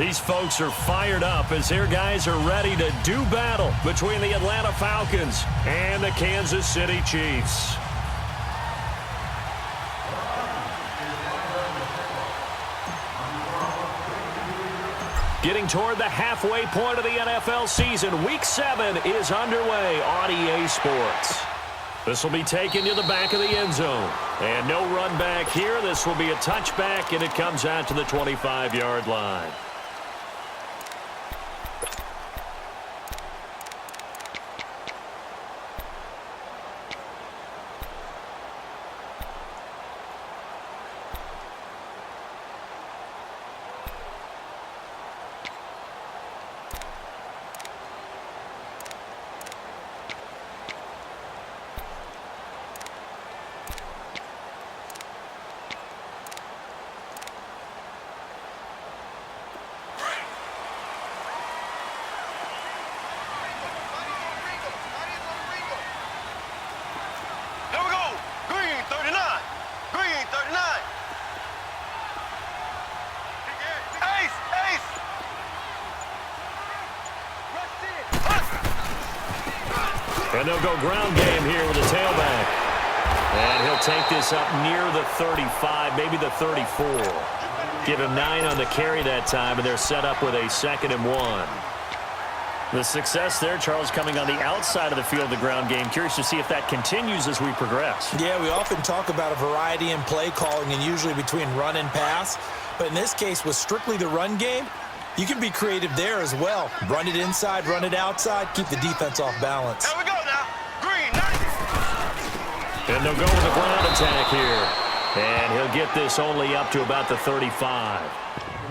These folks are fired up as their guys are ready to do battle between the Atlanta Falcons and the Kansas City Chiefs. Getting toward the halfway point of the NFL season, Week 7 is underway on EA Sports. This will be taken to the back of the end zone. And no run back here. This will be a touchback, and it comes out to the 25-yard line. And they'll go ground game here with the tailback. And he'll take this up near the 35, maybe the 34. Give him 9 on the carry that time, and they're set up with a 2nd and 1. The success there, Charles, coming on the outside of the field, the ground game. Curious to see if that continues as we progress. Yeah, we often talk about a variety in play calling and usually between run and pass. But in this case, with strictly the run game, you can be creative there as well. Run it inside, run it outside, keep the defense off balance. There we go now. Green, nice. And they'll go with the ground attack here. And he'll get this only up to about the 35.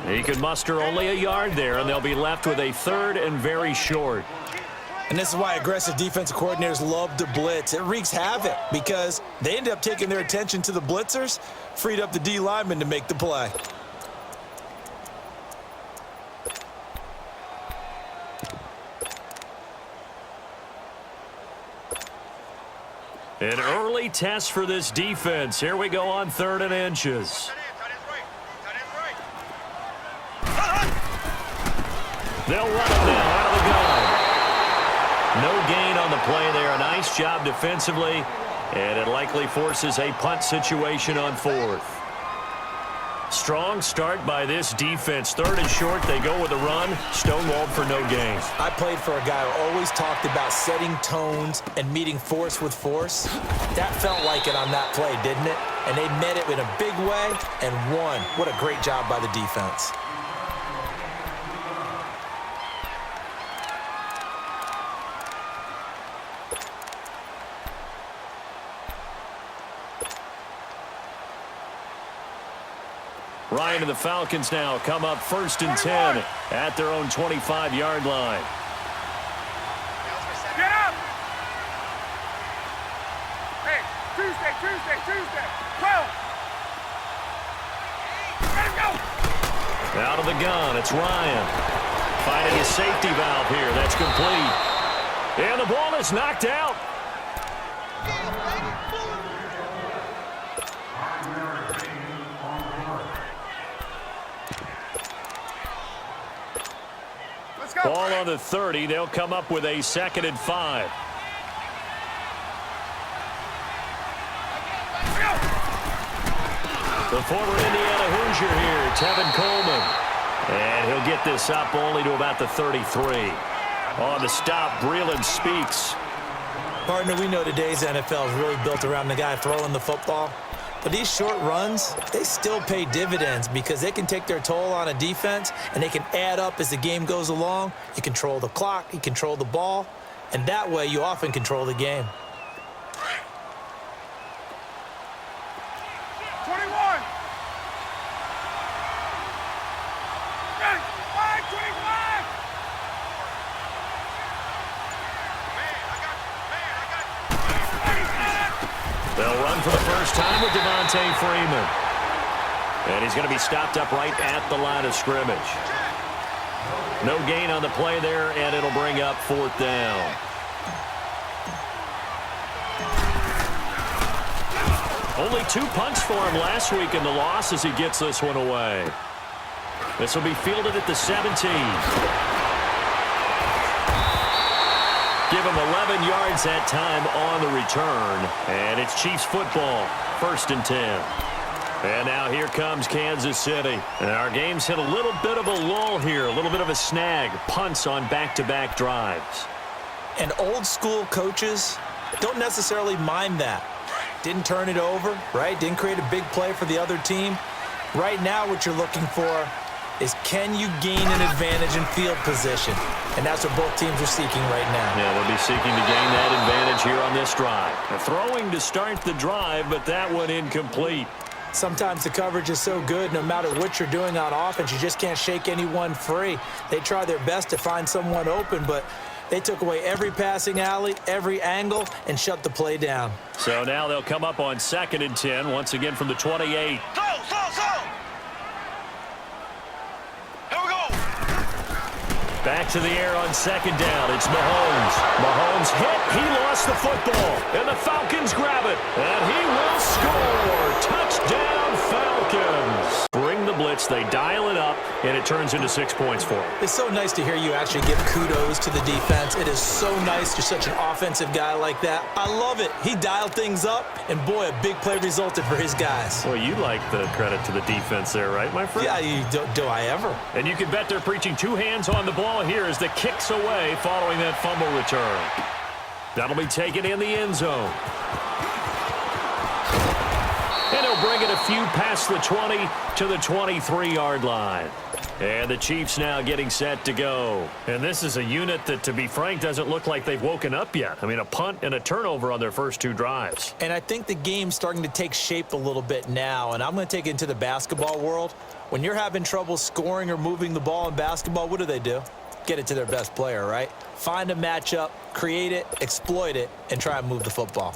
He can muster only a yard there, and they'll be left with a 3rd and very short. And this is why aggressive defensive coordinators love to blitz. It wreaks havoc because they end up taking their attention to the blitzers, freed up the D lineman to make the play. An early test for this defense. Here we go on 3rd and inches. They'll run it now out of the gun. No gain on the play there. A nice job defensively, and it likely forces a punt situation on 4th. Strong start by this defense. 3rd and short, they go with a run. Stonewalled for no gain. I played for a guy who always talked about setting tones and meeting force with force. That felt like it on that play, didn't it? And they met it in a big way and won. What a great job by the defense. Ryan and the Falcons now come up 1st and 10 at their own 25-yard line. Get up! Hey, Tuesday. 12. Let him go! Out of the gun, it's Ryan. Finding his safety valve here. That's complete. And the ball is knocked out. Ball on the 30. They'll come up with a 2nd and 5. The former Indiana Hoosier here, Tevin Coleman. And he'll get this up only to about the 33. On the stop, Breeland Speaks. Partner, we know today's NFL is really built around the guy throwing the football. But these short runs, they still pay dividends because they can take their toll on a defense and they can add up as the game goes along. You control the clock, you control the ball, and that way you often control the game. 21. 5-25. They'll run for the first time with Devontae Freeman. And he's going to be stopped up right at the line of scrimmage. No gain on the play there, and it'll bring up 4th down. Only 2 punts for him last week in the loss as he gets this one away. This will be fielded at the 17. Give him 11 yards that time on the return. And it's Chiefs football, 1st and 10. And now here comes Kansas City. And our game's hit a little bit of a lull here, a little bit of a snag. Punts on back-to-back drives. And old school coaches don't necessarily mind that. Didn't turn it over, right? Didn't create a big play for the other team. Right now what you're looking for is, can you gain an advantage in field position? And that's what both teams are seeking right now. Yeah, they'll be seeking to gain that advantage here on this drive. They're throwing to start the drive, but that one incomplete. Sometimes the coverage is so good, no matter what you're doing on offense, you just can't shake anyone free. They try their best to find someone open, but they took away every passing alley, every angle, and shut the play down. So now they'll come up on 2nd and 10, once again from the 28. Go! Here we go! Back to the air on 2nd down. It's Mahomes. Mahomes hit. He lost the football. And the Falcons grab it. And he will score. Touchdown, Falcons. Bring the blitz. They dial it up, and it turns into 6 points for them. It's so nice to hear you actually give kudos to the defense. It is so nice. You're such an offensive guy like that. I love it. He dialed things up, and boy, a big play resulted for his guys. Well, you like the credit to the defense there, right, my friend? Yeah, do I ever? And you can bet they're preaching 2 hands on the ball here as the kick's away following that fumble return. That'll be taken in the end zone. And he'll bring it a few past the 20 to the 23-yard line. And the Chiefs now getting set to go. And this is a unit that, to be frank, doesn't look like they've woken up yet. I mean, a punt and a turnover on their first 2 drives. And I think the game's starting to take shape a little bit now, and I'm going to take it into the basketball world. When you're having trouble scoring or moving the ball in basketball, what do? Get it to their best player, right? Find a matchup, create it, exploit it, and try and move the football.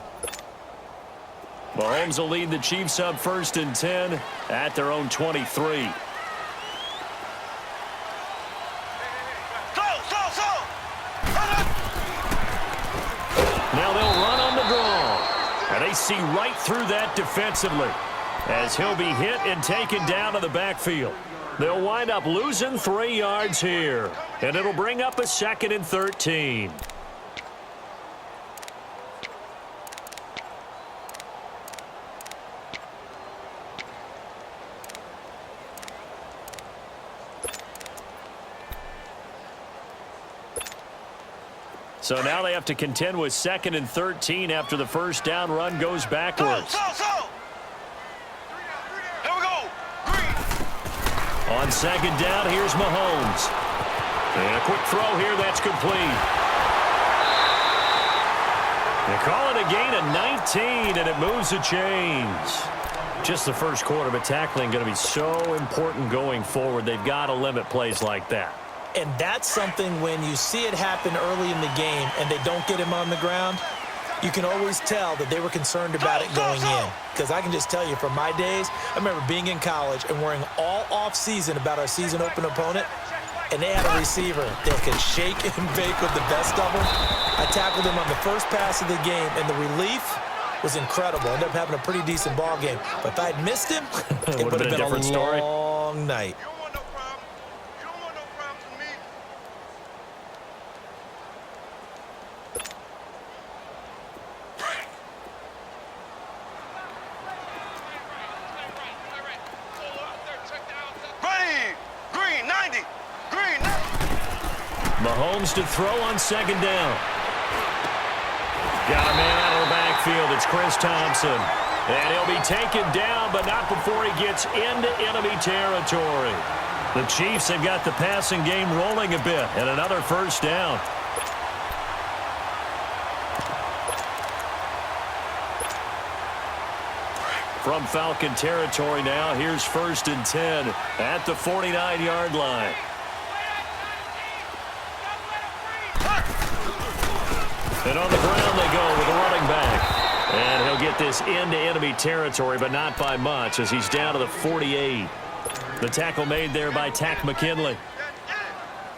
Mahomes will lead the Chiefs up 1st and 10 at their own 23. Now they'll run on the draw. And they see right through that defensively as he'll be hit and taken down to the backfield. They'll wind up losing 3 yards here. And it'll bring up a 2nd and 13. So now they have to contend with 2nd and 13 after the first down run goes backwards. Here we go! Green! On 2nd down, here's Mahomes. And a quick throw here, that's complete. They call it a gain of 19, and it moves the chains. Just the first quarter, but tackling going to be so important going forward. They've got to limit plays like that. And that's something when you see it happen early in the game and they don't get him on the ground, you can always tell that they were concerned about it going in. Because I can just tell you from my days, I remember being in college and worrying all off-season about our season open opponent, and they had a receiver that could shake and bake with the best of them. I tackled him on the first pass of the game, and the relief was incredible. Ended up having a pretty decent ball game. But if I had missed him, it would have been a different story. long night. Mahomes to throw on 2nd down. Got a man out of the backfield. It's Chris Thompson. And he'll be taken down, but not before he gets into enemy territory. The Chiefs have got the passing game rolling a bit, and another first down. From Falcon territory now, here's 1st and 10 at the 49-yard line. And on the ground they go with a running back. And he'll get this into enemy territory, but not by much as he's down to the 48. The tackle made there by Tack McKinley.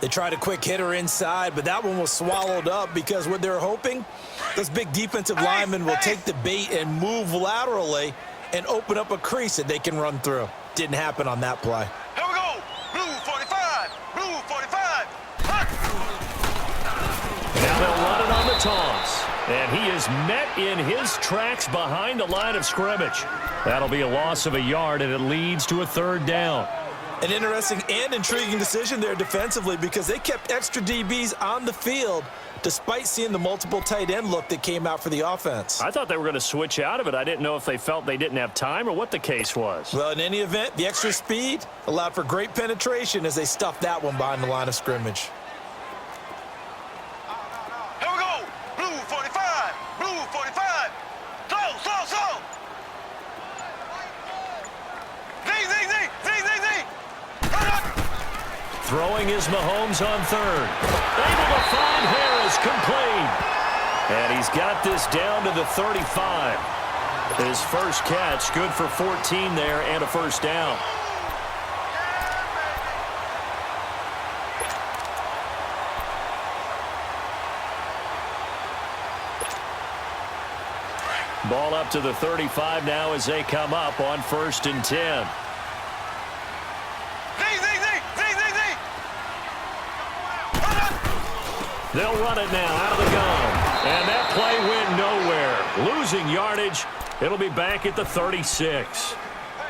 They tried a quick hitter inside, but that one was swallowed up because what they're hoping, those big defensive linemen will take the bait and move laterally and open up a crease that they can run through. Didn't happen on that play. Here we go! Blue toss. And he is met in his tracks behind the line of scrimmage. That'll be a loss of a yard, and it leads to a third down. An interesting and intriguing decision there defensively because they kept extra DBs on the field despite seeing the multiple tight end look that came out for the offense. I thought they were going to switch out of it. I didn't know if they felt they didn't have time or what the case was. Well, in any event, the extra speed allowed for great penetration as they stuffed that one behind the line of scrimmage. Here we go. Blue 45. Blue 45. Slow, slow, slow. Z, Z, Z, Z, Z, Z. Run up. Throwing is Mahomes on third. Able to find Harris, complete. And he's got this down to the 35. His first catch, good for 14 there and a first down. Ball up to the 35 now as they come up on 1st and 10. They'll run it now out of the gun. And that play went nowhere. Losing yardage. It'll be back at the 36.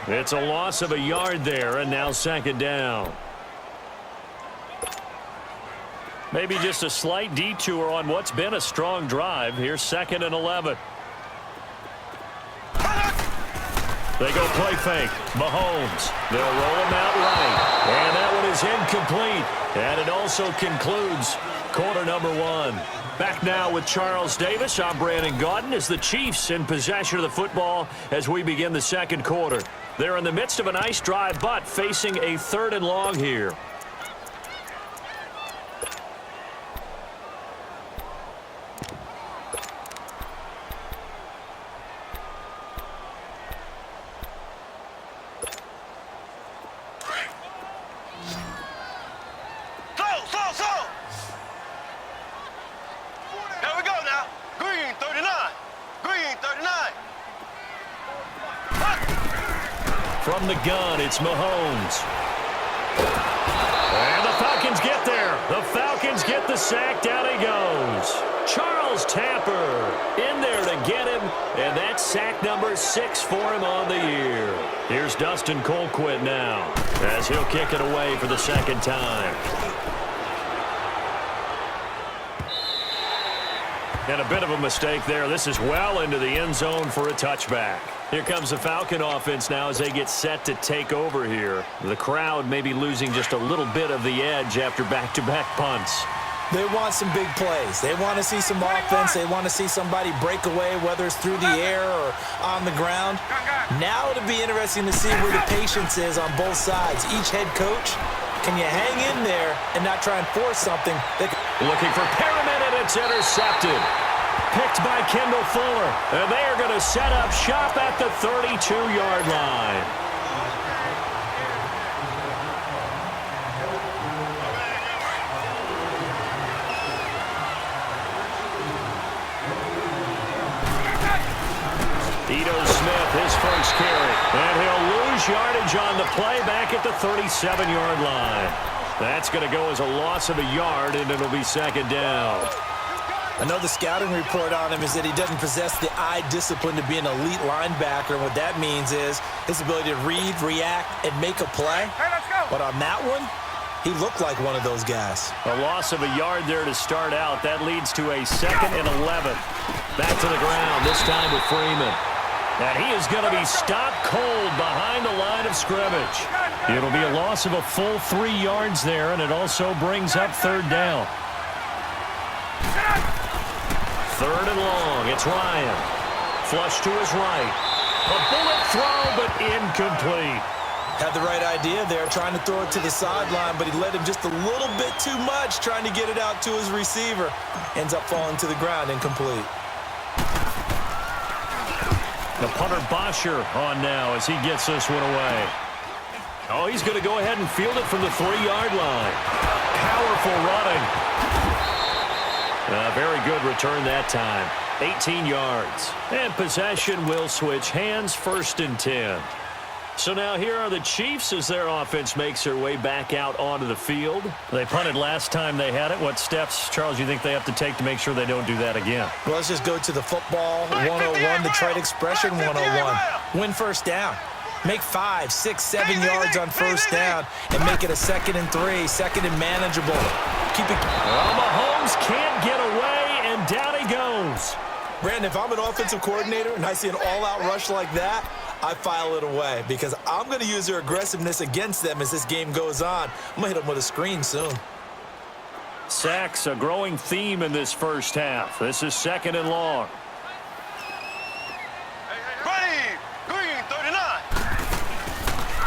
It's a loss of a yard there, and now 2nd down. Maybe just a slight detour on what's been a strong drive. Here's 2nd and 11. They go play fake. Mahomes. They'll roll him out right. And that one is incomplete. And it also concludes quarter number 1. Back now with Charles Davis. I'm Brandon Gaudin as the Chiefs in possession of the football as we begin the 2nd quarter. They're in the midst of a nice drive, but facing a 3rd and long here. From the gun, it's Mahomes. And the Falcons get there. The Falcons get the sack. Down he goes. Charles Tapper in there to get him. And that's sack number 6 for him on the year. Here's Dustin Colquitt now as he'll kick it away for the 2nd time. And a bit of a mistake there. This is well into the end zone for a touchback. Here comes the Falcon offense now as they get set to take over here. The crowd may be losing just a little bit of the edge after back-to-back punts. They want some big plays. They want to see some offense. They want to see somebody break away, whether it's through the air or on the ground. Now it'll be interesting to see where the patience is on both sides. Each head coach, can you hang in there and not try and force something? Looking for Perriman, and it's intercepted. Picked by Kendall Fuller. And they are going to set up shop at the 32-yard line. Ito Smith, his first carry. And he'll lose yardage on the play back at the 37-yard line. That's going to go as a loss of a yard, and it'll be 2nd down. I know the scouting report on him is that he doesn't possess the eye discipline to be an elite linebacker. And what that means is his ability to read, react, and make a play. Hey, let's go. But on that one, he looked like one of those guys. A loss of a yard there to start out. That leads to a 2nd and 11. Back to the ground, this time with Freeman. And he is going to be stopped cold behind the line of scrimmage. It'll be a loss of a full 3 yards there, and it also brings up 3rd down. 3rd and long. It's Ryan. Flush to his right. A bullet throw, but incomplete. Had the right idea there, trying to throw it to the sideline, but he led him just a little bit too much, trying to get it out to his receiver. Ends up falling to the ground, incomplete. The punter Bosher on now as he gets this one away. Oh, he's going to go ahead and field it from the 3-yard line. Powerful running. Very good return that time. 18 yards. And possession will switch hands, 1st and 10. So now here are the Chiefs as their offense makes their way back out onto the field. They punted last time they had it. What steps, Charles, you think they have to take to make sure they don't do that again? Well, let's just go to the football 101, the trite expression 101. Win first down. Make 5, 6, 7 yards on first down and make it a 2nd and 3, second and manageable. Keep it. Well, Mahomes can't get away, and down he goes. Brandon, if I'm an offensive coordinator and I see an all-out rush like that, I file it away because I'm going to use their aggressiveness against them as this game goes on. I'm going to hit them with a screen soon. Sacks, a growing theme in this first half. This is 2nd and long. Ready, green, 39.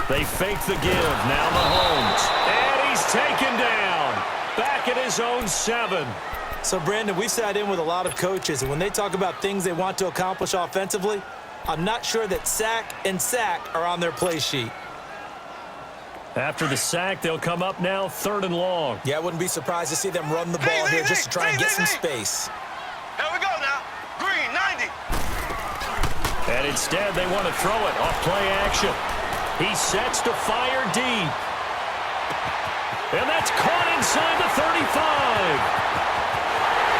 They fake the give. Now Mahomes. And he's taken down. Back at his own 7. So, Brandon, we've sat in with a lot of coaches, and when they talk about things they want to accomplish offensively, I'm not sure that sack and sack are on their play sheet. After the sack, they'll come up now 3rd and long. Yeah, I wouldn't be surprised to see them run the ball here just to try and get some space. There we go now. Green, 90. And instead, they want to throw it off play action. He sets to fire deep. And that's caught inside the 35.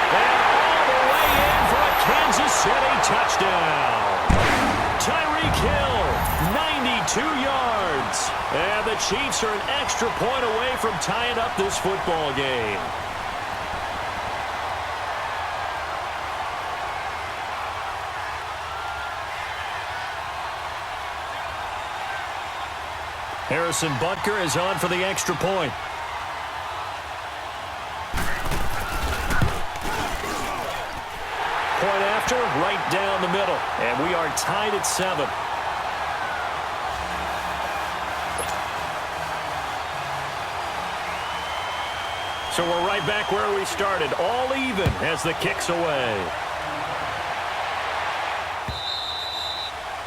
And all the way in for a Kansas City touchdown. Tyreek Hill, 92 yards. And the Chiefs are an extra point away from tying up this football game. Harrison Butker is on for the extra point. Point after, right down the middle. And we are tied at 7. So we're right back where we started, all even as the kick's away.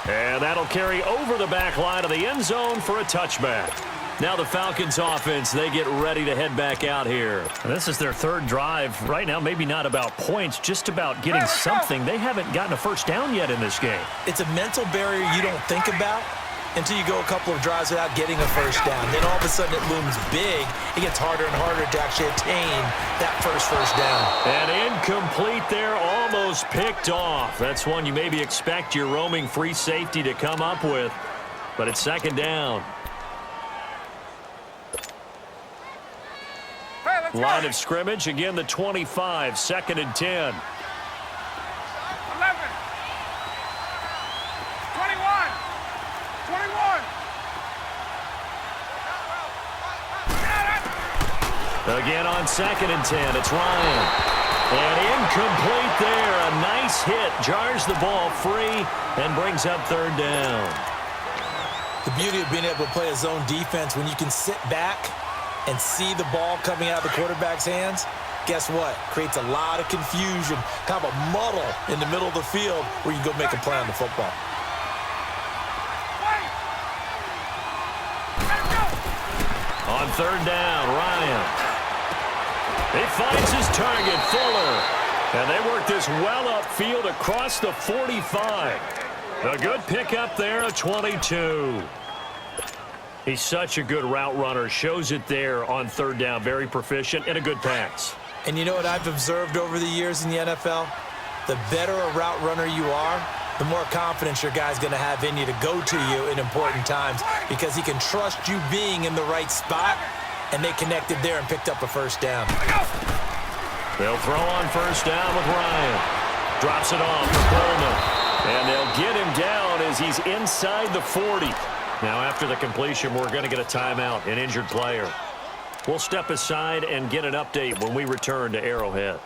And that'll carry over the back line of the end zone for a touchback. Now the Falcons offense, they get ready to head back out here. This is their 3rd drive. Right now, maybe not about points, just about getting something. They haven't gotten a first down yet in this game. It's a mental barrier you don't think about until you go a couple of drives without getting a first down. Then all of a sudden it looms big. It gets harder and harder to actually attain that first down. And incomplete there, almost picked off. That's one you maybe expect your roaming free safety to come up with. But it's 2nd down. Line of scrimmage, again the 25, 2nd and 10. 11, 21, 21. Again on 2nd and 10, it's Ryan. And incomplete there, a nice hit, jars the ball free and brings up 3rd down. The beauty of being able to play a zone defense when you can sit back and see the ball coming out of the quarterback's hands, guess what? Creates a lot of confusion, kind of a muddle in the middle of the field where you can go make a play on the football. On 3rd down, Ryan. He finds his target, Fuller. And they work this well upfield across the 45. A good pickup there, a 22. He's such a good route runner. Shows it there on 3rd down. Very proficient and a good pass. And you know what I've observed over the years in the NFL? The better a route runner you are, the more confidence your guy's going to have in you to go to you in important times because he can trust you being in the right spot, and they connected there and picked up a first down. They'll throw on 1st down with Ryan. Drops it off for Coleman. And they'll get him down as he's inside the 40. Now, after the completion, we're going to get a timeout, an injured player. We'll step aside and get an update when we return to Arrowhead.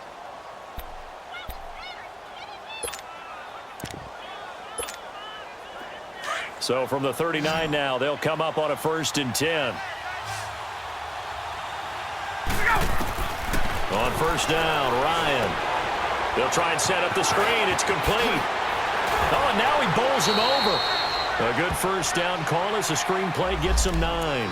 So from the 39 now, they'll come up on a 1st and 10. On 1st down, Ryan. They'll try and set up the screen. It's complete. Oh, and now he bowls him over. A good 1st down call as the screen play gets him 9.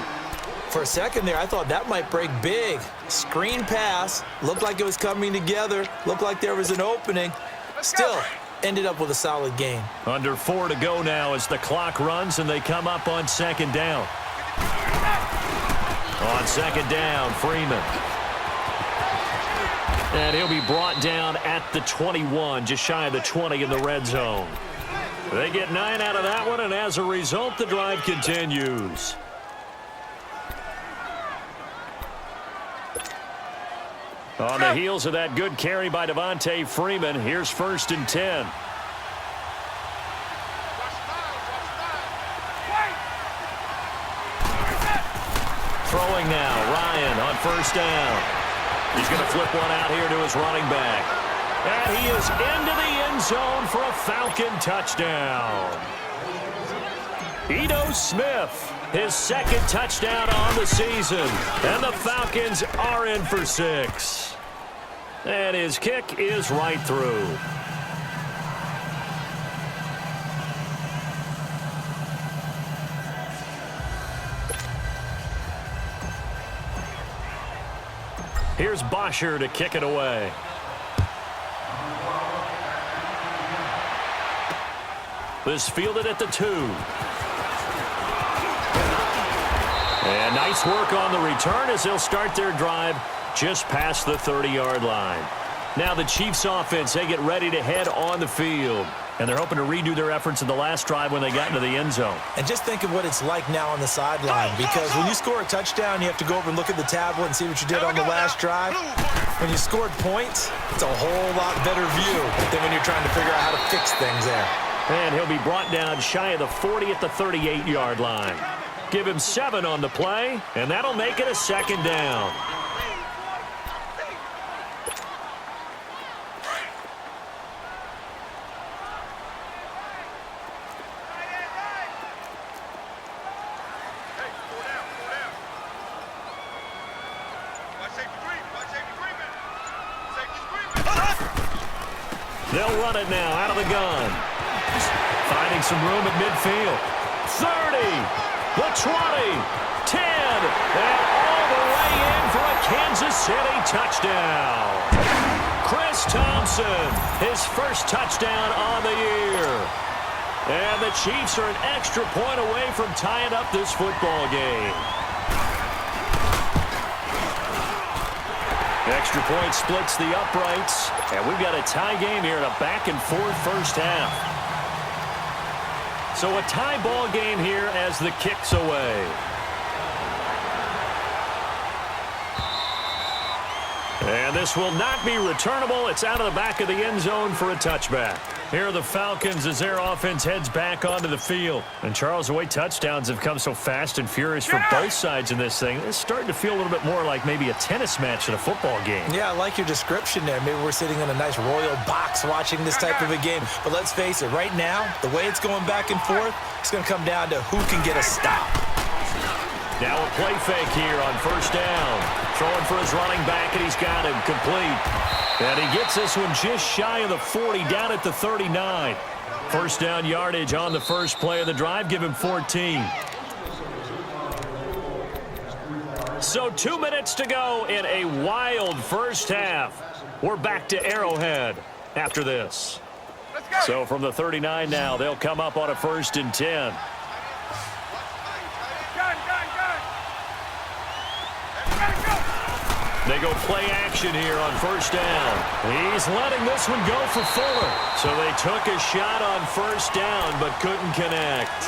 For a second there, I thought that might break big. Screen pass. Looked like it was coming together. Looked like there was an opening. Still, ended up with a solid game. Under 4 to go now as the clock runs and they come up on second down. On second down, Freeman. And he'll be brought down at the 21, just shy of the 20 in the red zone. They get 9 out of that one, and as a result, the drive continues. On the heels of that good carry by Devontae Freeman, here's 1st and 10. Throwing now, Ryan on 1st down. He's going to flip one out here to his running back. And he is into the end zone for a Falcon touchdown. Ito Smith, his 2nd touchdown on the season. And the Falcons are in for 6. And his kick is right through. Here's Bosher to kick it away. This fielded at the 2. And nice work on the return as they'll start their drive just past the 30-yard line. Now the Chiefs offense, they get ready to head on the field. And they're hoping to redo their efforts in the last drive when they got into the end zone. And just think of what it's like now on the sideline, because when you score a touchdown, you have to go over and look at the tablet and see what you did on the last drive. When you scored points, it's a whole lot better view than when you're trying to figure out how to fix things there. And he'll be brought down shy of the 40 at the 38-yard line. Give him 7 on the play, and that'll make it a 2nd down. They'll run it now out of the gun. Finding some room at midfield. 30, the 20, 10, and all the way in for a Kansas City touchdown. Chris Thompson, his 1st touchdown on the year. And the Chiefs are an extra point away from tying up this football game. Extra point splits the uprights, and we've got a tie game here in a back-and-forth first half. So a tie ball game here as the kick's away. And this will not be returnable. It's out of the back of the end zone for a touchback. Here are the Falcons as their offense heads back onto the field. And Charles, the way touchdowns have come so fast and furious for both sides in this thing, it's starting to feel a little bit more like maybe a tennis match than a football game. Yeah, I like your description there. Maybe we're sitting in a nice royal box watching this type of a game. But let's face it, right now, the way it's going back and forth, it's going to come down to who can get a stop. Now a play fake here on 1st down. Throwing for his running back, and he's got him complete. And he gets this one just shy of the 40, down at the 39. 1st down yardage on the first play of the drive. Give him 14. So 2 minutes to go in a wild first half. We're back to Arrowhead after this. So from the 39 now, they'll come up on a 1st and 10. They go play action here on 1st down. He's letting this one go for Fuller. So they took a shot on 1st down but couldn't connect.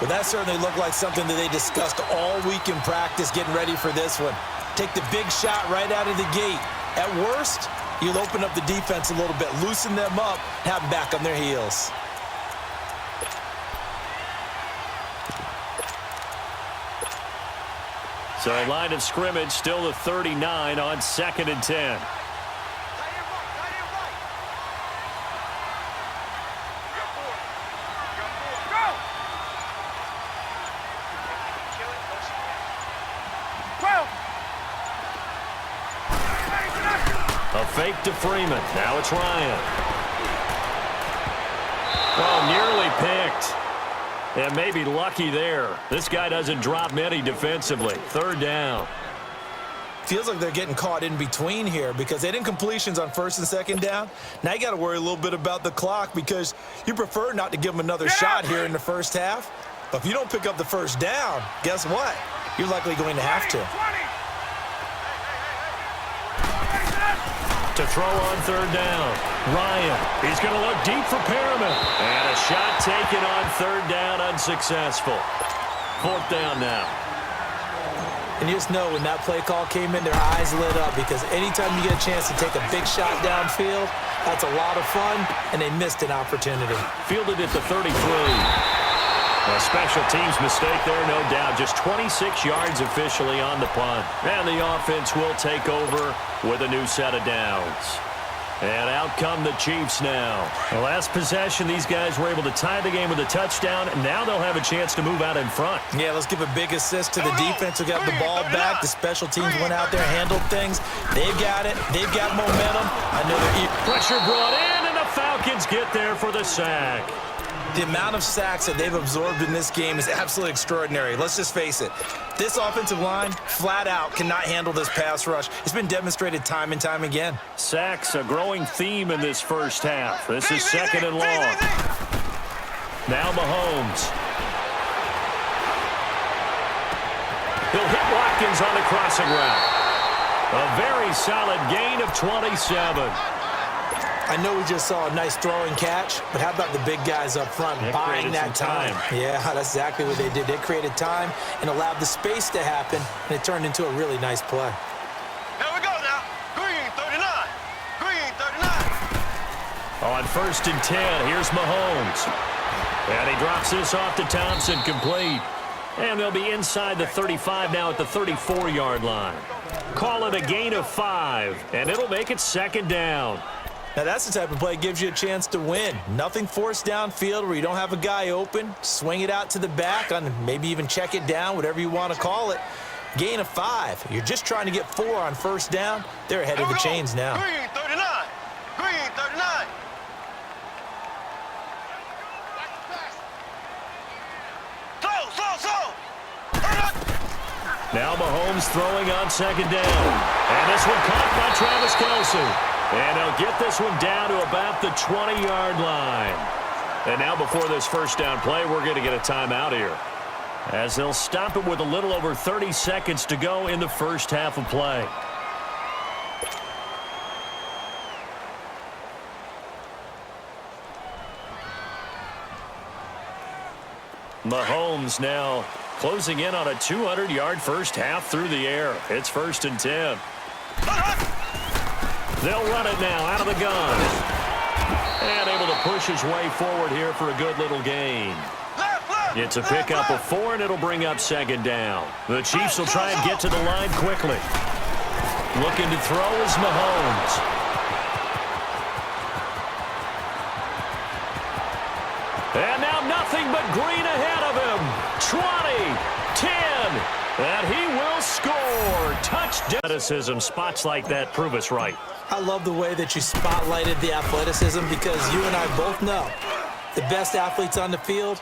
Well, that certainly looked like something that they discussed all week in practice getting ready for this one. Take the big shot right out of the gate. At worst, you'll open up the defense a little bit, loosen them up, have them back on their heels. So line of scrimmage still the 39 on 2nd and 10. A fake to Freeman. Now it's Ryan. Oh, nearly picked. And maybe lucky there. This guy doesn't drop many defensively. 3rd down. Feels like they're getting caught in between here because they didn't completions on first and second down. Now you got to worry a little bit about the clock because you prefer not to give them another shot here in the first half. But if you don't pick up the first down, guess what? You're likely going to have to. To throw on third down. Ryan, he's going to look deep for Perriman. And a shot taken on third down, unsuccessful. Fourth down now. And you just know when that play call came in, their eyes lit up because anytime you get a chance to take a big shot downfield, that's a lot of fun, and they missed an opportunity. Fielded at the 33. A special teams mistake there, no doubt. Just 26 yards officially on the punt. And the offense will take over with a new set of downs. And out come the Chiefs now. The last possession, these guys were able to tie the game with a touchdown, and now they'll have a chance to move out in front. Yeah, let's give a big assist to the defense who got the ball back. The special teams went out there, handled things. They've got it. They've got momentum. I know they're... Pressure brought in, and the Falcons get there for the sack. The amount of sacks that they've absorbed in this game is absolutely extraordinary. Let's just face it. This offensive line, flat out, cannot handle this pass rush. It's been demonstrated time and time again. Sacks, a growing theme in this first half. This is second and long. Now Mahomes. He'll hit Watkins on the crossing route. A very solid gain of 27. I know we just saw a nice throwing catch, but how about the big guys up front buying that time? Yeah, that's exactly what they did. They created time and allowed the space to happen, and it turned into a really nice play. Here we go now. Green 39. Green 39. On first and 10, here's Mahomes. And he drops this off to Thompson, complete. And they'll be inside the 35 now at the 34-yard line. Call it a gain of 5, and it'll make it second down. Now, that's the type of play that gives you a chance to win. Nothing forced downfield where you don't have a guy open. Swing it out to the back, on maybe even check it down, whatever you want to call it. Gain of 5. You're just trying to get 4 on first down. They're ahead of the chains now. Green 39. Green 39. Now Mahomes throwing on second down. And this one caught by Travis Kelce. And they'll get this one down to about the 20-yard line. And now before this first down play, we're going to get a timeout here, as they'll stop it with a little over 30 seconds to go in the first half of play. Mahomes now closing in on a 200-yard first half through the air. It's first and 10. They'll run it now out of the gun. And able to push his way forward here for a good little gain. It's a pickup of 4, and it'll bring up second down. The Chiefs will try and get to the line quickly. Looking to throw is Mahomes. And now nothing but green ahead of him. 20, 10, and he will score. Touchdown. Athleticism, spots like that prove us right. I love the way that you spotlighted the athleticism because you and I both know the best athletes on the field,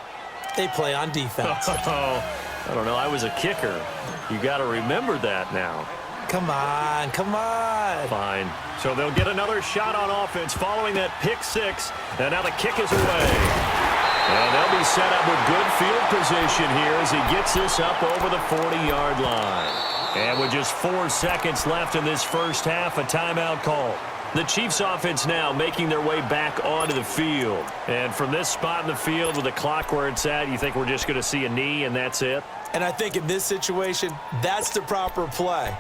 they play on defense. Oh, I don't know. I was a kicker. You got to remember that now. Come on, come on. Fine. So they'll get another shot on offense following that pick 6. And now the kick is away. And they'll be set up with good field position here as he gets this up over the 40-yard line. And with just 4 seconds left in this first half, a timeout call. The Chiefs offense now making their way back onto the field. And from this spot in the field with the clock where it's at, you think we're just going to see a knee and that's it? And I think in this situation, that's the proper play.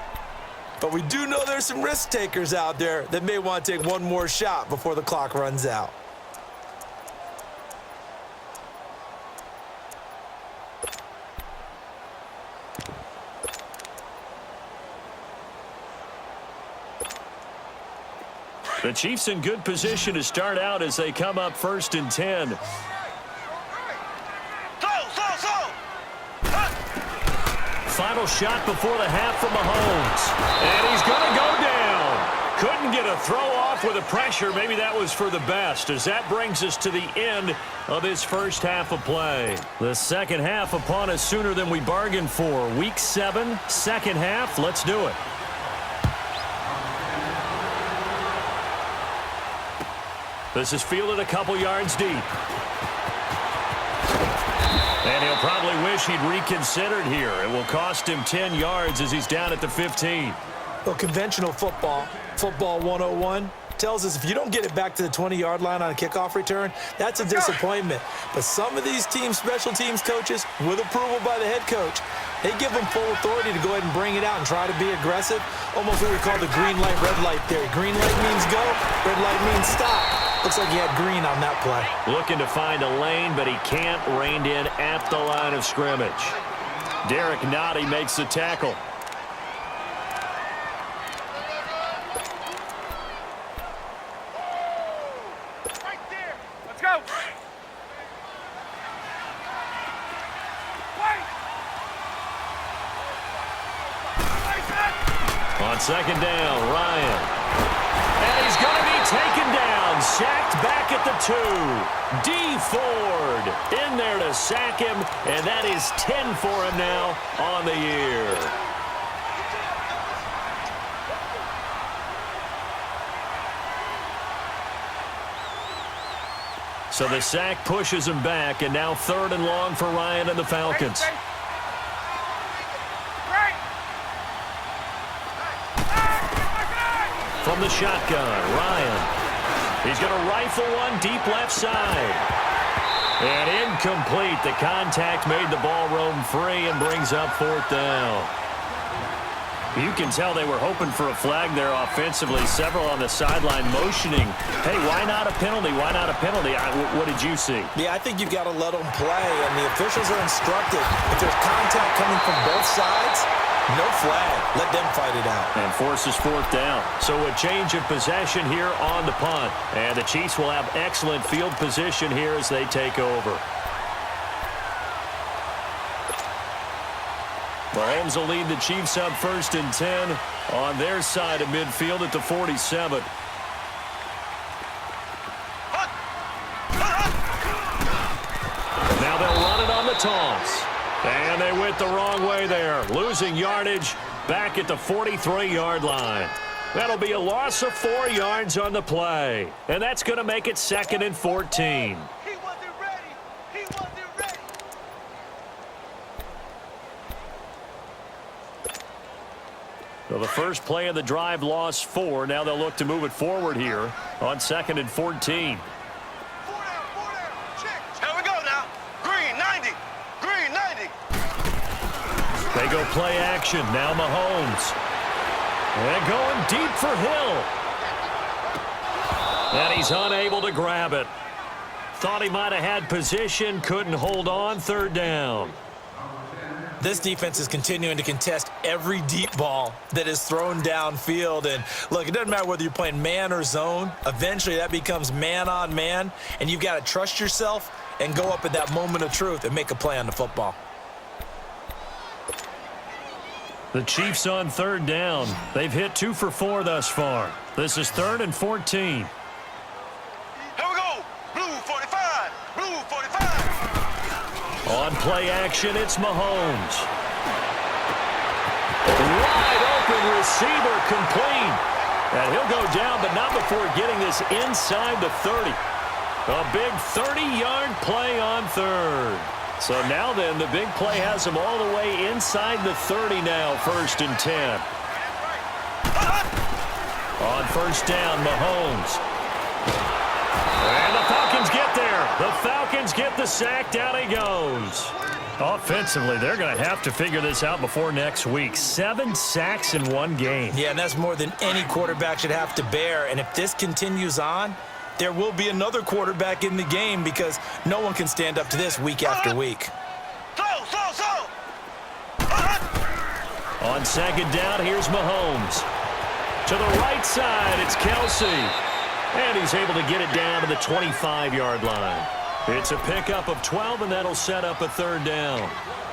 But we do know there's some risk takers out there that may want to take one more shot before the clock runs out. The Chiefs in good position to start out as they come up first and 10. Final shot before the half from Mahomes. And he's going to go down. Couldn't get a throw off with the pressure. Maybe that was for the best, as that brings us to the end of this first half of play. The second half upon us sooner than we bargained for. Week 7, second half. Let's do it. This is fielded a couple yards deep. And he'll probably wish he'd reconsidered here. It will cost him 10 yards as he's down at the 15. Well, conventional football 101, tells us if you don't get it back to the 20-yard line on a kickoff return, that's a disappointment. But some of these team special teams coaches, with approval by the head coach, they give them full authority to go ahead and bring it out and try to be aggressive, almost what we call the green light, red light theory. Green light means go, red light means stop. Looks like he had green on that play. Looking to find a lane, but he can't, reined in at the line of scrimmage. Derek Nottie makes the tackle. On second down, Ryan. And he's going to be taken down, sacked back at the 2. D. Ford in there to sack him, and that is 10 for him now on the year. So the sack pushes him back, and now 3rd and long for Ryan and the Falcons. From the shotgun, Ryan. He's going to rifle one deep left side. And incomplete. The contact made the ball roam free and brings up 4th down. You can tell they were hoping for a flag there offensively. Several on the sideline motioning, hey, why not a penalty? Why not a penalty? What did you see? Yeah, I think you've got to let them play, and the officials are instructed. If there's contact coming from both sides, no flag. Let them fight it out. And forces 4th down. So a change of possession here on the punt. And the Chiefs will have excellent field position here as they take over. Mahomes will lead the Chiefs up 1st and 10 on their side of midfield at the 47. Now they'll run it on the toss. And they went the wrong way there, losing yardage back at the 43-yard line. That'll be a loss of 4 yards on the play. And that's going to make it 2nd and 14. He wasn't ready. He wasn't ready. So the first play of the drive lost 4. Now they'll look to move it forward here on 2nd and 14. 4 down. Check. Here we go now. Green 90. Green 90. They go play action. Now Mahomes. And going deep for Hill. And he's unable to grab it. Thought he might have had position. Couldn't hold on. 3rd down. This defense is continuing to contest every deep ball that is thrown downfield. And look, it doesn't matter whether you're playing man or zone. Eventually that becomes man on man. And you've got to trust yourself and go up at that moment of truth and make a play on the football. The Chiefs on 3rd down. They've hit 2 for 4 thus far. This is 3rd and 14. Here we go. Blue 45. Blue 45. On play action, it's Mahomes. Wide open receiver complete. And he'll go down, but not before getting this inside the 30. A big 30-yard play on 3rd. So now then, the big play has him all the way inside the 30 now, 1st and 10. On 1st down, Mahomes. And the Falcons get there. The Falcons get the sack. Down he goes. Offensively, they're going to have to figure this out before next week. 7 sacks in 1 game. Yeah, and that's more than any quarterback should have to bear. And if this continues on, there will be another quarterback in the game because no one can stand up to this week after week. Slow. On 2nd down, here's Mahomes. To the right side, it's Kelsey. And he's able to get it down to the 25-yard line. It's a pickup of 12, and that'll set up a 3rd down.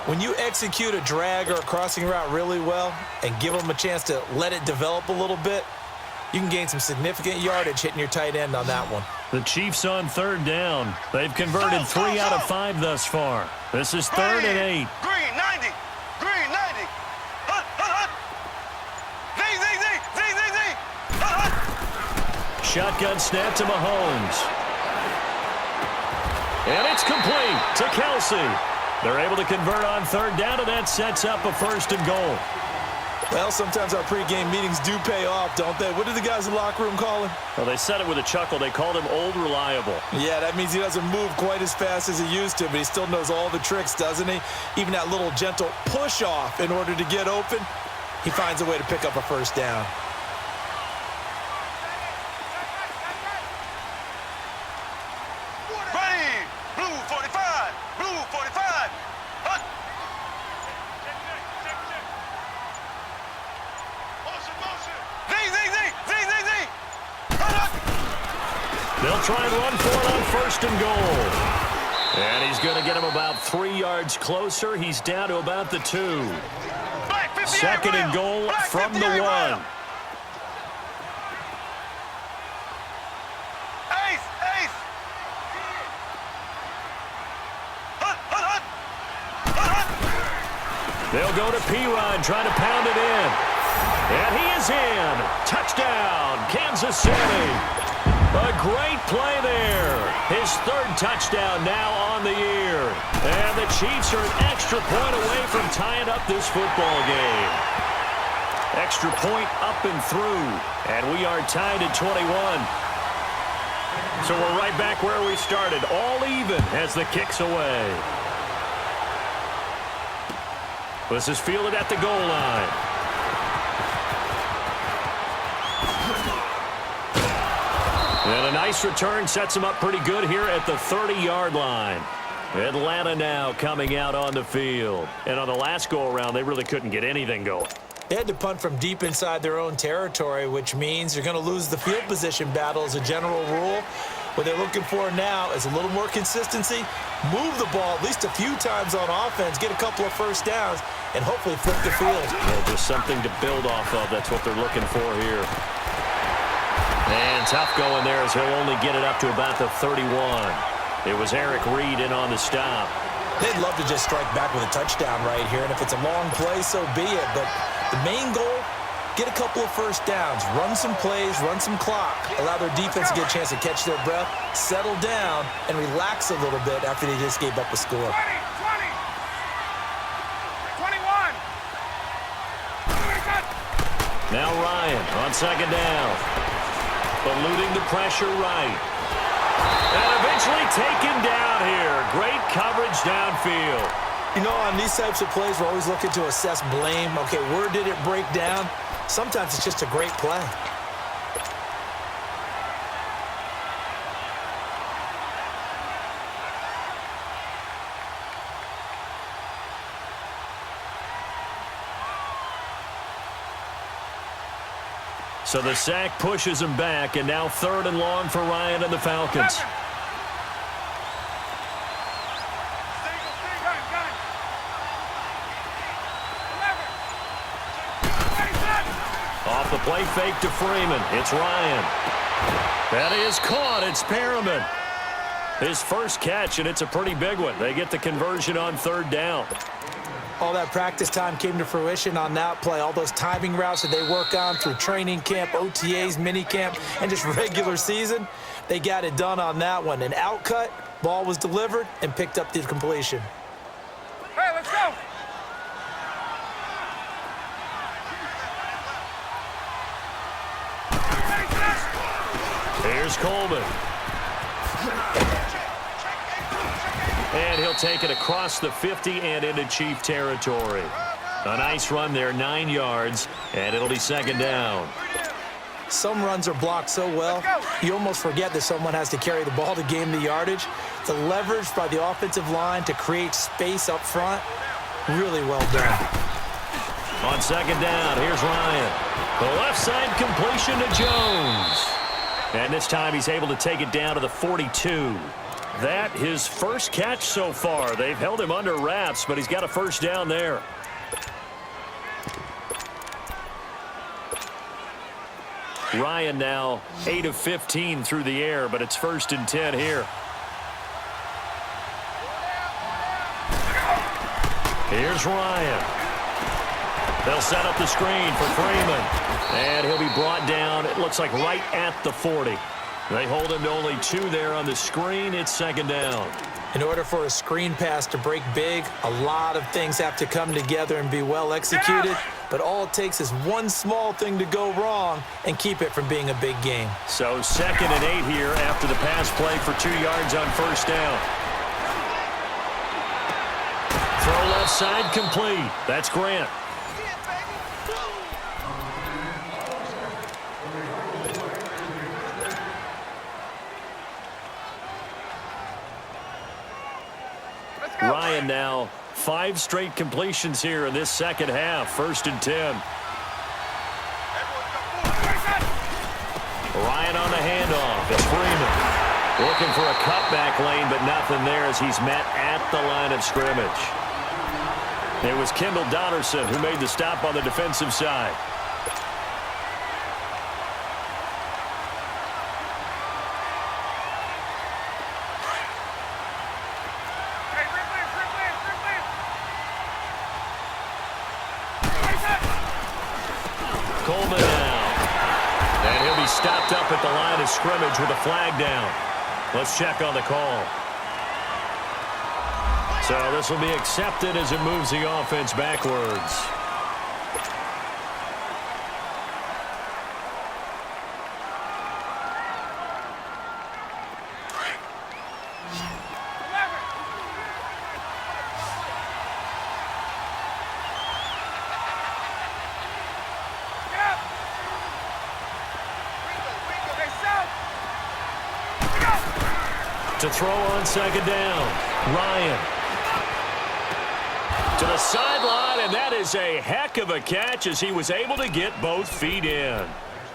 When you execute a drag or a crossing route really well and give them a chance to let it develop a little bit, you can gain some significant yardage hitting your tight end on that one. The Chiefs on 3rd down. They've converted 3 out of 5 thus far. This is 3rd and 8. Green 90. Green 90. Z. Shotgun snap to Mahomes. And it's complete to Kelsey. They're able to convert on third down, and that sets up a 1st and goal. Well, sometimes our pregame meetings do pay off, don't they? What do the guys in the locker room call him? Well, they said it with a chuckle. They called him Old Reliable. Yeah, that means he doesn't move quite as fast as he used to, but he still knows all the tricks, doesn't he? Even that little gentle push-off in order to get open, he finds a way to pick up a 1st down. Ready. Blue 45. Blue 45. Hunt. Z. Hunt. They'll try and run for it on 1st and goal. And he's going to get him about 3 yards closer. He's down to about the 2. Black 58 2nd and round. goal Black from the 58 1. round. Ace. Hunt. They'll go to P-Ryan, trying to pound it in. And he is in. Touchdown, Kansas City. A great play there. His 3rd touchdown now on the year. And the Chiefs are an extra point away from tying up this football game. Extra point up and through. And we are tied at 21. So we're right back where we started. All even as the kick's away. This is fielded at the goal line. And a nice return sets him up pretty good here at the 30-yard line. Atlanta now coming out on the field. And on the last go-around, they really couldn't get anything going. They had to punt from deep inside their own territory, which means you're going to lose the field position battle as a general rule. What they're looking for now is a little more consistency, move the ball at least a few times on offense, get a couple of 1st downs, and hopefully flip the field. Yeah, just something to build off of. That's what they're looking for here. And tough going there as he'll only get it up to about the 31. It was Eric Reed in on the stop. They'd love to just strike back with a touchdown right here, and if it's a long play, so be it. But the main goal, get a couple of 1st downs, run some plays, run some clock, allow their defense to get a chance to catch their breath, settle down, and relax a little bit after they just gave up a score. 20. 21. Now Ryan on 2nd down. Eluding the pressure right. And eventually taken down here. Great coverage downfield. You know, on these types of plays, we're always looking to assess blame. Okay, where did it break down? Sometimes it's just a great play. So the sack pushes him back, and now 3rd and long for Ryan and the Falcons. Off the play fake to Freeman. It's Ryan. That is caught. It's Perriman. His 1st catch, and it's a pretty big one. They get the conversion on 3rd down. All that practice time came to fruition on that play. All those timing routes that they work on through training camp, OTAs, minicamp, and just regular season, they got it done on that one. An outcut, ball was delivered, and picked up the completion. Hey, let's go. Here's Coleman. And he'll take it across the 50 and into Chief territory. A nice run there, 9 yards, and it'll be 2nd down. Some runs are blocked so well, you almost forget that someone has to carry the ball to gain the yardage. The leverage by the offensive line to create space up front, really well done. On 2nd down, here's Ryan. The left side completion to Jones. And this time he's able to take it down to the 42. That his 1st catch so far. They've held him under wraps, but he's got a 1st down there. Ryan now 8 of 15 through the air, but it's 1st and 10 here. Here's Ryan. They'll set up the screen for Freeman. And he'll be brought down, it looks like right at the 40. They hold him to only 2 there on the screen. It's second down. In order for a screen pass to break big, a lot of things have to come together and be well executed. But all it takes is one small thing to go wrong and keep it from being a big game. So 2nd and 8 here after the pass play for 2 yards on first down. Throw left side complete. That's Grant. Ryan now 5 straight completions here in this second half. 1st and 10. Ryan on the handoff. It's Freeman. Looking for a cutback lane, but nothing there as he's met at the line of scrimmage. It was Kendall Donnerson who made the stop on the defensive side. Coleman now. And he'll be stopped up at the line of scrimmage with a flag down. Let's check on the call. So this will be accepted as it moves the offense backwards. To throw on second down, Ryan. To the sideline, and that is a heck of a catch as he was able to get both feet in.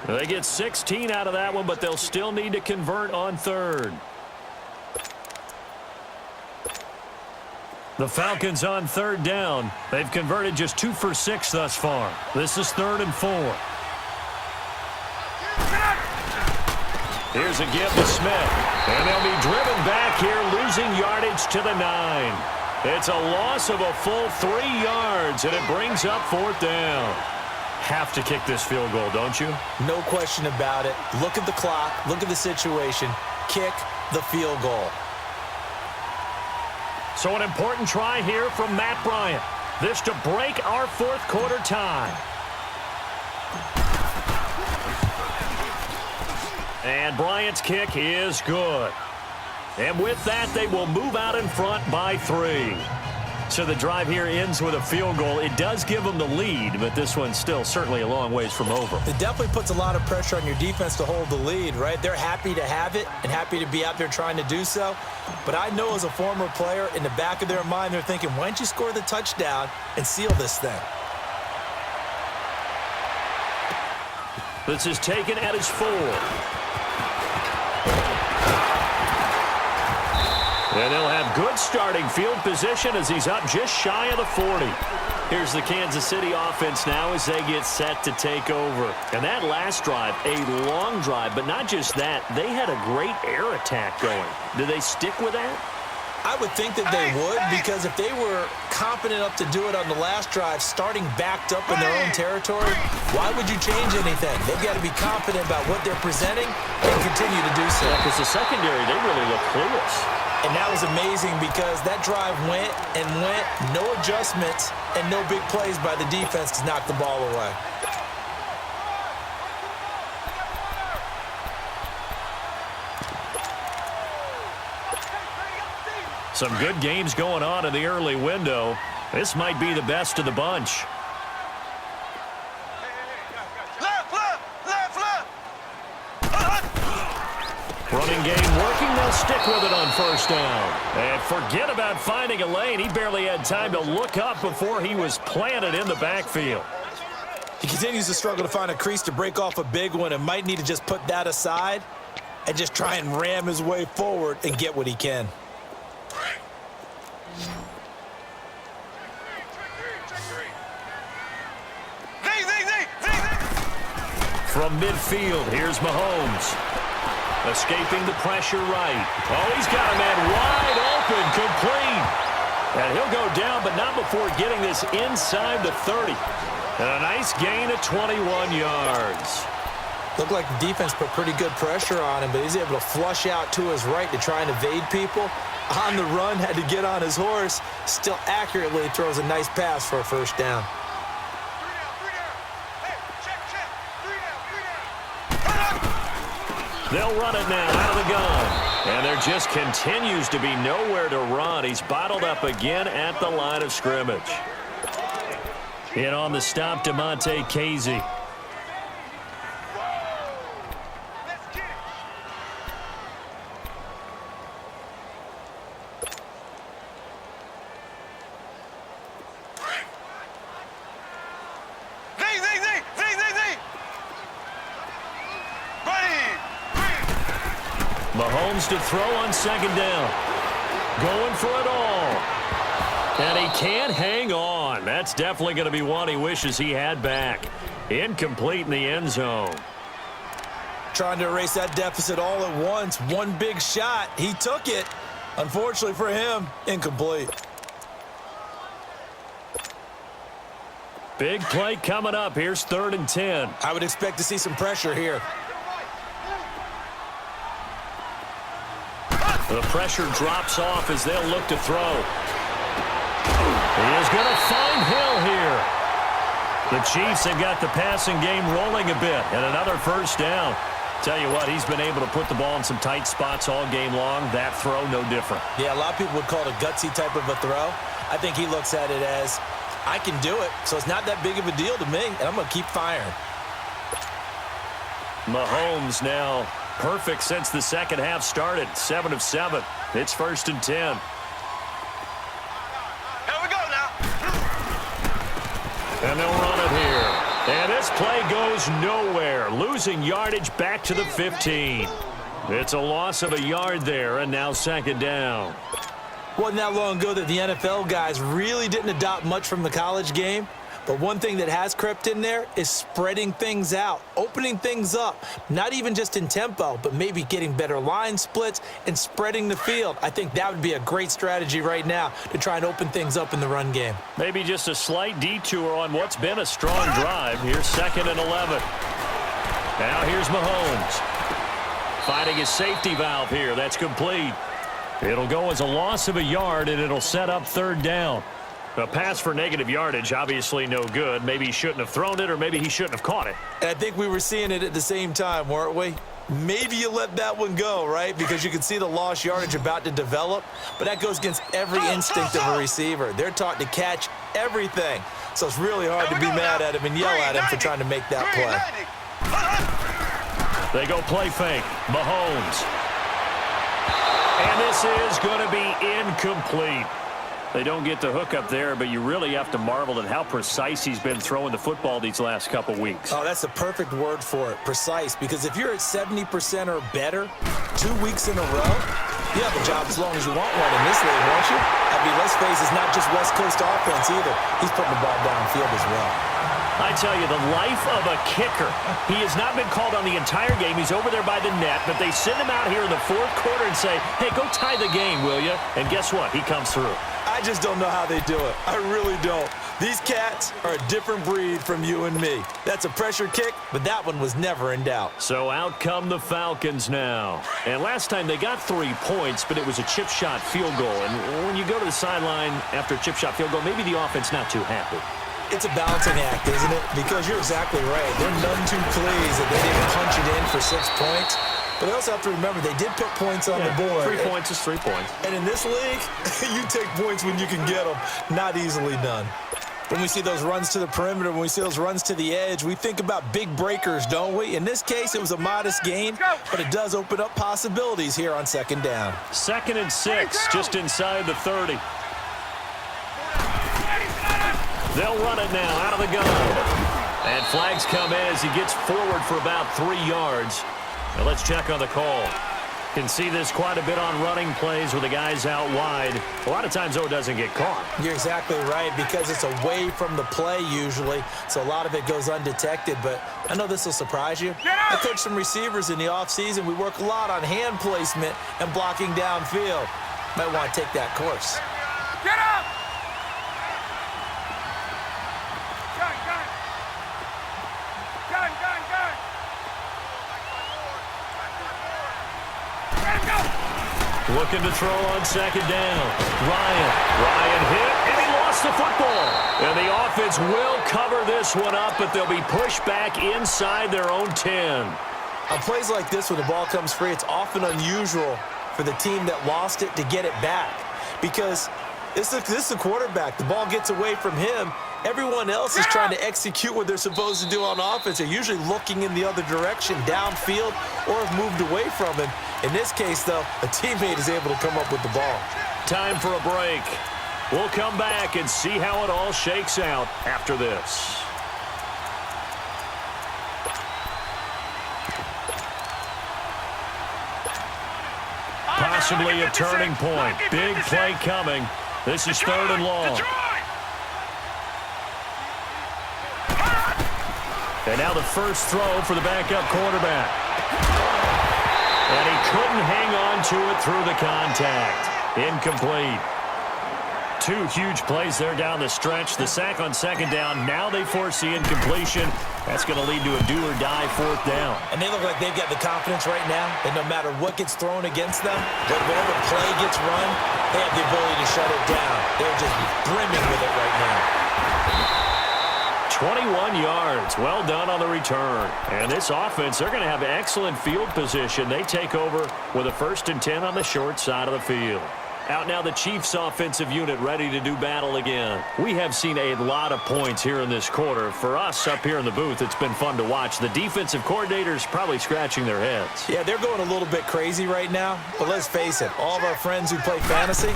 They get 16 out of that one, but they'll still need to convert on 3rd. The Falcons on 3rd down. They've converted just 2 for 6 thus far. This is 3rd and 4. Here's a give to Smith. And they'll be driven back here, losing yardage to the 9. It's a loss of a full 3 yards, and it brings up 4th down. Have to kick this field goal, don't you? No question about it. Look at the clock. Look at the situation. Kick the field goal. So an important try here from Matt Bryant. This to break our 4th quarter tie. And Bryant's kick is good. And with that, they will move out in front by 3. So the drive here ends with a field goal. It does give them the lead, but this one's still certainly a long ways from over. It definitely puts a lot of pressure on your defense to hold the lead, right? They're happy to have it and happy to be out there trying to do so. But I know as a former player, in the back of their mind, they're thinking, why don't you score the touchdown and seal this thing? This is taken at his 4. And they'll have good starting field position as he's up just shy of the 40. Here's the Kansas City offense now as they get set to take over. And that last drive, a long drive, but not just that, they had a great air attack going. Do they stick with that? I would think that they would, because if they were confident enough to do it on the last drive, starting backed up in their own territory, why would you change anything? They've got to be confident about what they're presenting and continue to do so. Because the secondary, they really look clueless. And that was amazing because that drive went and went, no adjustments and no big plays by the defense to knock the ball away. Some good games going on in the early window. This might be the best of the bunch. Running game working. They'll stick with it on first down. And forget about finding a lane. He barely had time to look up before he was planted in the backfield. He continues to struggle to find a crease to break off a big one and might need to just put that aside and just try and ram his way forward and get what he can. From midfield, here's Mahomes. Escaping the pressure right. Oh, he's got a man wide open, complete. And he'll go down, but not before getting this inside the 30. And a nice gain of 21 yards. Looked like the defense put pretty good pressure on him, but he's able to flush out to his right to try and evade people. On the run, had to get on his horse. Still accurately throws a nice pass for a first down. They'll run it now out of the gun. And there just continues to be nowhere to run. He's bottled up again at the line of scrimmage. In on the stop, Demonte Casey. Mahomes to throw on second down. Going for it all. And he can't hang on. That's definitely going to be one he wishes he had back. Incomplete in the end zone. Trying to erase that deficit all at once. One big shot. He took it. Unfortunately for him, incomplete. Big play coming up. Here's 3rd and 10. I would expect to see some pressure here. The pressure drops off as they'll look to throw. He is going to find Hill here. The Chiefs have got the passing game rolling a bit, and another first down. Tell you what, he's been able to put the ball in some tight spots all game long. That throw, no different. Yeah, a lot of people would call it a gutsy type of a throw. I think he looks at it as, I can do it, so it's not that big of a deal to me, and I'm going to keep firing. Mahomes now perfect since the second half started. 7 of 7. It's 1st and 10. Here we go now. And they'll run it here. And this play goes nowhere. Losing yardage back to the 15. It's a loss of a yard there, and now 2nd down. Wasn't that long ago that the NFL guys really didn't adopt much from the college game. But one thing that has crept in there is spreading things out, opening things up, not even just in tempo, but maybe getting better line splits and spreading the field. I think that would be a great strategy right now to try and open things up in the run game. Maybe just a slight detour on what's been a strong drive. Here's 2nd and 11. Now here's Mahomes. Finding his safety valve here. That's complete. It'll go as a loss of a yard, and it'll set up 3rd down. A pass for negative yardage, obviously no good. Maybe he shouldn't have thrown it, or maybe he shouldn't have caught it. And I think we were seeing it at the same time, weren't we? Maybe you let that one go, right? Because you can see the lost yardage about to develop. But that goes against every instinct of a receiver. They're taught to catch everything. So it's really hard to be mad at him and yell at him for trying to make that play. They go play fake. Mahomes. And this is going to be incomplete. They don't get the hook up there, but you really have to marvel at how precise he's been throwing the football these last couple weeks. Oh, that's the perfect word for it, precise, because if you're at 70% or better 2 weeks in a row, you have a job as long as you want one in this league, won't you? I mean, let's face it, it's not just West Coast offense either. He's putting the ball downfield as well. I tell you, the life of a kicker. He has not been called on the entire game. He's over there by the net, but they send him out here in the 4th quarter and say, hey, go tie the game, will you? And guess what? He comes through. I just don't know how they do it. I really don't. These cats are a different breed from you and me. That's a pressure kick, but that one was never in doubt. So out come the Falcons now. And last time they got 3 points, but it was a chip shot field goal. And when you go to the sideline after a chip shot field goal, maybe the offense not too happy. It's a balancing act, isn't it? Because you're exactly right. They're none too pleased that they didn't punch it in for 6 points. But they also have to remember they did put points on the board. 3 points is 3 points. And in this league, you take points when you can get them. Not easily done. When we see those runs to the perimeter, when we see those runs to the edge, we think about big breakers, don't we? In this case, it was a modest gain, but it does open up possibilities here on 2nd down. 2nd and 6, just inside the 30. They'll run it now out of the gun. And flags come in as he gets forward for about 3 yards. Now let's check on the call. Can see this quite a bit on running plays with the guys out wide. A lot of times, though, it doesn't get caught. You're exactly right, because it's away from the play usually, so a lot of it goes undetected. But I know this will surprise you. I coach some receivers in the offseason. We work a lot on hand placement and blocking downfield. Might want to take that course. Get up! Looking to throw on second down. Ryan hit, and he lost the football. And the offense will cover this one up, but they'll be pushed back inside their own 10. On plays like this, when the ball comes free, it's often unusual for the team that lost it to get it back. Because this is a quarterback. The ball gets away from him. Everyone else is trying to execute what they're supposed to do on offense. They're usually looking in the other direction, downfield, or have moved away from him. In this case, though, a teammate is able to come up with the ball. Time for a break. We'll come back and see how it all shakes out after this. Possibly a turning point. Big play coming. This is 3rd and long. And now the first throw for the backup quarterback. And he couldn't hang on to it through the contact. Incomplete. 2 huge plays there down the stretch. The sack on second down. Now they force the incompletion. That's going to lead to a do-or-die 4th down. And they look like they've got the confidence right now that no matter what gets thrown against them, whatever play gets run, they have the ability to shut it down. They're just brimming with it right now. 21 yards. Well done on the return. And this offense, they're going to have excellent field position. They take over with a 1st and 10 on the short side of the field. Out now the Chiefs offensive unit ready to do battle again. We have seen a lot of points here in this quarter. For us up here in the booth, it's been fun to watch. The defensive coordinators probably scratching their heads. Yeah, they're going a little bit crazy right now. But let's face it, all of our friends who play fantasy,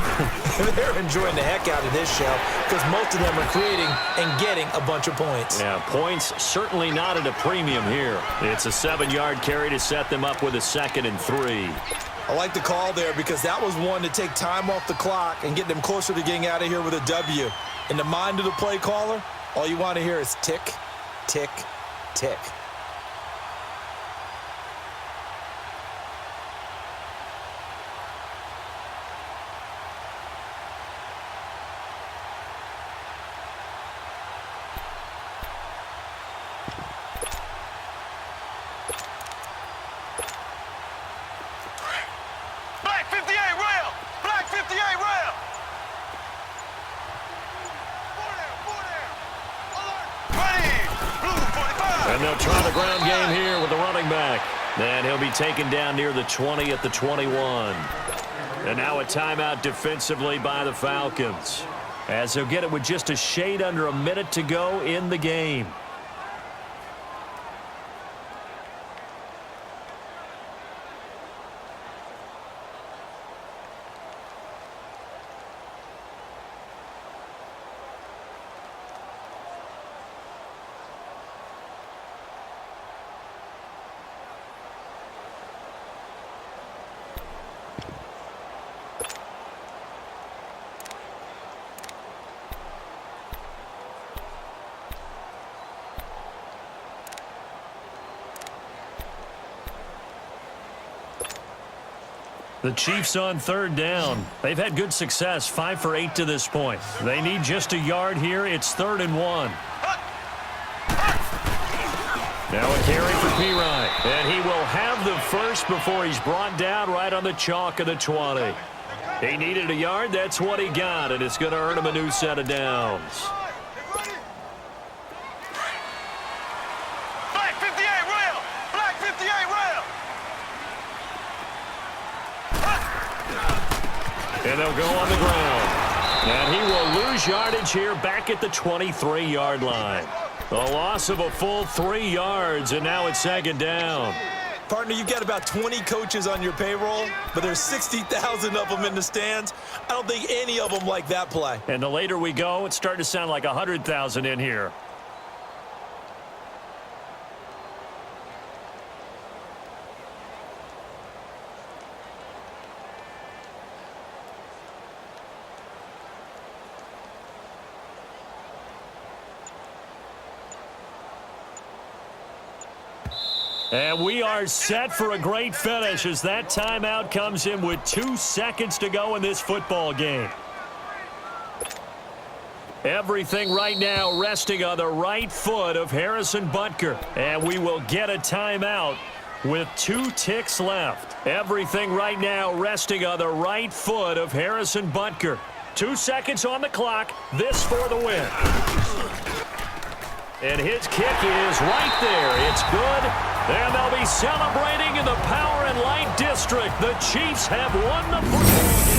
they're enjoying the heck out of this show because most of them are creating and getting a bunch of points. Yeah, points certainly not at a premium here. It's a 7-yard carry to set them up with a 2nd and 3. I like the call there because that was one to take time off the clock and get them closer to getting out of here with a W. In the mind of the play caller, all you want to hear is tick, tick, tick. And they'll try the ground game here with the running back. And he'll be taken down near the 20 at the 21. And now a timeout defensively by the Falcons, as they'll get it with just a shade under a minute to go in the game. The Chiefs on 3rd down. They've had good success, 5 for 8 to this point. They need just a yard here. It's 3rd and 1. Now a carry for Pirine. And he will have the first before he's brought down right on the chalk of the 20. He needed a yard. That's what he got, and it's going to earn him a new set of downs. And they'll go on the ground. And he will lose yardage here back at the 23-yard line. A loss of a full 3 yards, and now it's 2nd down. Partner, you've got about 20 coaches on your payroll, but there's 60,000 of them in the stands. I don't think any of them like that play. And the later we go, it's starting to sound like 100,000 in here. And we are set for a great finish as that timeout comes in with 2 seconds to go in this football game. Everything right now resting on the right foot of Harrison Butker. And we will get a timeout with 2 ticks left. Everything right now resting on the right foot of Harrison Butker. 2 seconds on the clock. This for the win. And his kick is right there. It's good. And they'll be celebrating in the Power and Light District. The Chiefs have won the football game.